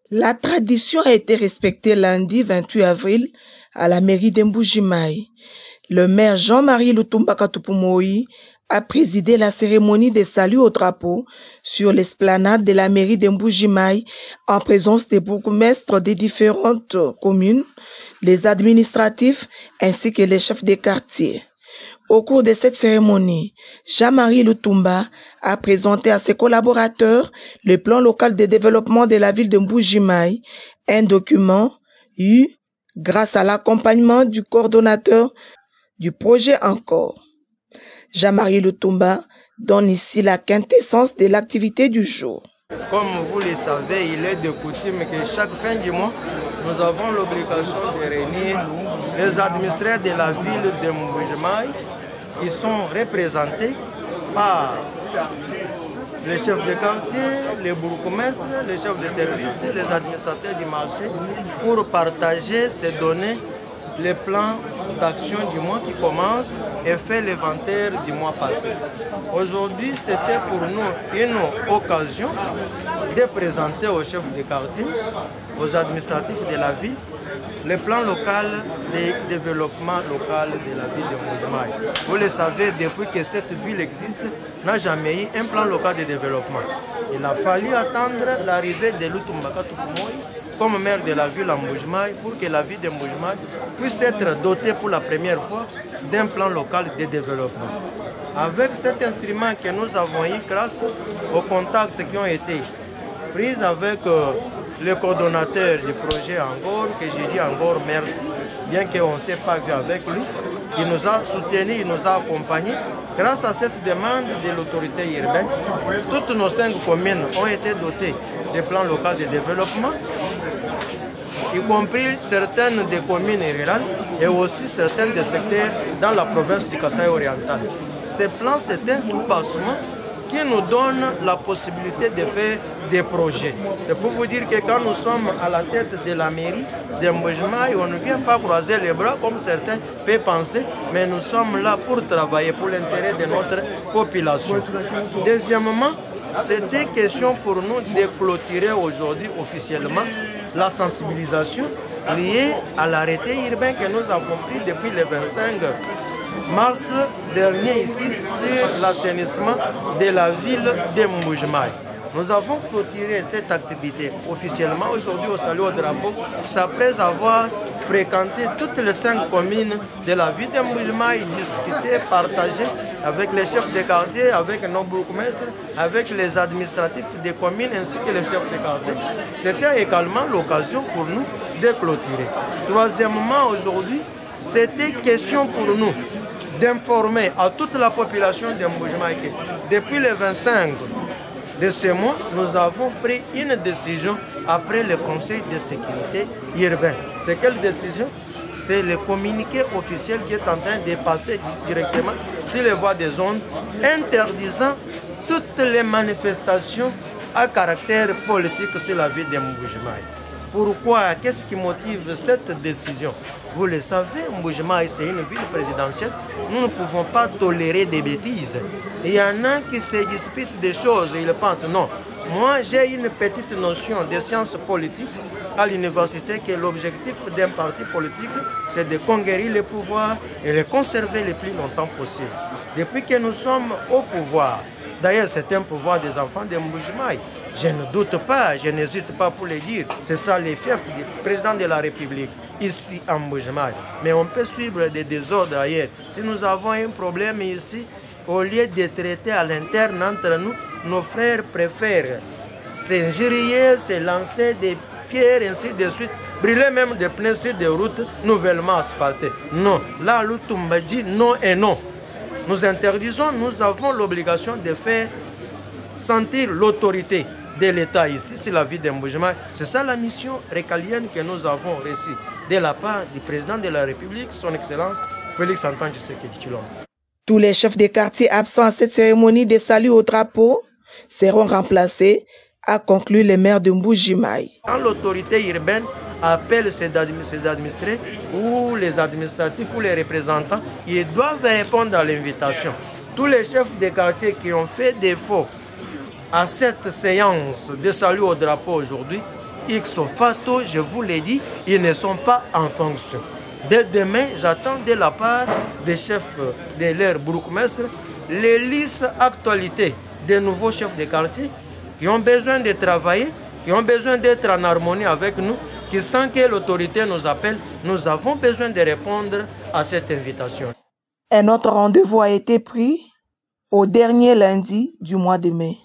La tradition a été respectée lundi 28 avril à la mairie d'Mbujimai. Le maire Jean-Marie Lutumba Katupumoyi a présidé la cérémonie de salut au drapeau sur l'esplanade de la mairie d'Mbujimai en présence des bourgmestres des différentes communes, les administratifs ainsi que les chefs des quartiers. Au cours de cette cérémonie, Jean-Marie Lutumba a présenté à ses collaborateurs le plan local de développement de la ville de Mbujimai, un document eu grâce à l'accompagnement du coordonnateur du projet encore. Jean-Marie Lutumba donne ici la quintessence de l'activité du jour. Comme vous le savez, il est de coutume que chaque fin du mois, nous avons l'obligation de réunir les administrés de la ville de Mbujimai qui sont représentés par les chefs de quartier, les bourgmestres, les chefs de service, les administrateurs du marché pour partager ces données, les plans d'action du mois qui commence et fait l'inventaire du mois passé. Aujourd'hui, c'était pour nous une occasion de présenter aux chefs de quartier, aux administratifs de la ville, le plan local de développement local de la ville de Mbujimai. Vous le savez, depuis que cette ville existe, n'a jamais eu un plan local de développement. Il a fallu attendre l'arrivée de Lutumba Katupumoyi comme maire de la ville Mbujimai pour que la ville de Mbujimai puisse être dotée pour la première fois d'un plan local de développement. Avec cet instrument que nous avons eu grâce aux contacts qui ont été pris avec le coordonnateur du projet Angor, que j'ai dit encore merci, bien qu'on ne s'est pas vu avec lui, il nous a soutenus, il nous a accompagnés. Grâce à cette demande de l'autorité urbaine, toutes nos 5 communes ont été dotées de plans locaux de développement, y compris certaines des communes rurales et aussi certains des secteurs dans la province du Kasaï oriental. Ces plans, c'est un soubassement qui nous donne la possibilité de faire des projets. C'est pour vous dire que quand nous sommes à la tête de la mairie de Mbujimai, on ne vient pas croiser les bras comme certains peuvent penser, mais nous sommes là pour travailler pour l'intérêt de notre population. Deuxièmement, c'était question pour nous de clôturer aujourd'hui officiellement la sensibilisation liée à l'arrêté urbain que nous avons pris depuis le 25 mars dernier ici sur l'assainissement de la ville de Mbujimai. Nous avons clôturé cette activité officiellement aujourd'hui au salut au drapeau, après avoir fréquenté toutes les 5 communes de la ville de Mbujimai, discuté, partagé avec les chefs de quartier, avec nos bourgmestres, avec les administratifs des communes ainsi que les chefs de quartier. C'était également l'occasion pour nous de clôturer. Troisièmement, aujourd'hui, c'était question pour nous d'informer à toute la population de Mbujimai que depuis le 25 de ce mois, nous avons pris une décision après le Conseil de sécurité urbain. C'est quelle décision? C'est le communiqué officiel qui est en train de passer directement sur les voies des ondes, interdisant toutes les manifestations à caractère politique sur la ville de Mbujimai. Pourquoi? Qu'est-ce qui motive cette décision? Vous le savez, Mbujimai, c'est une ville présidentielle. Nous ne pouvons pas tolérer des bêtises. Il y en a qui se disputent des choses et ils pensent non. Moi, j'ai une petite notion de sciences politiques à l'université que l'objectif d'un parti politique, c'est de conquérir le pouvoir et le conserver le plus longtemps possible. Depuis que nous sommes au pouvoir, d'ailleurs, c'est un pouvoir des enfants de Mbujimai. Je ne doute pas, je n'hésite pas pour le dire. C'est ça les fiefs du président de la République, ici à Mbujimai. Mais on peut suivre des désordres ailleurs. Si nous avons un problème ici, au lieu de traiter à l'interne entre nous, nos frères préfèrent s'injurier, se lancer des pierres, ainsi de suite, brûler même des pneus sur des routes nouvellement asphaltées. Non, là, Lutumba dit non et non. Nous interdisons, nous avons l'obligation de faire sentir l'autorité de l'État ici, c'est la ville de Mbujimai. C'est ça la mission récalienne que nous avons reçue de la part du président de la République, son Excellence Félix-Antoine Tshisekedi Tshilombo. Tous les chefs de quartier absents à cette cérémonie de salut au drapeau seront remplacés, a conclu le maire de Mbujimai. Quand l'autorité urbaine appelle ses administrés ou les administratifs ou les représentants, ils doivent répondre à l'invitation. Tous les chefs de quartier qui ont fait défaut à cette séance de salut au drapeau aujourd'hui Ixo Fato, je vous l'ai dit, ils ne sont pas en fonction. Dès demain, j'attends de la part des chefs de leur bourgmestre les listes actualités des nouveaux chefs de quartier qui ont besoin de travailler, qui ont besoin d'être en harmonie avec nous, qui sentent que l'autorité nous appelle. Nous avons besoin de répondre à cette invitation. Un autre rendez-vous a été pris au dernier lundi du mois de mai.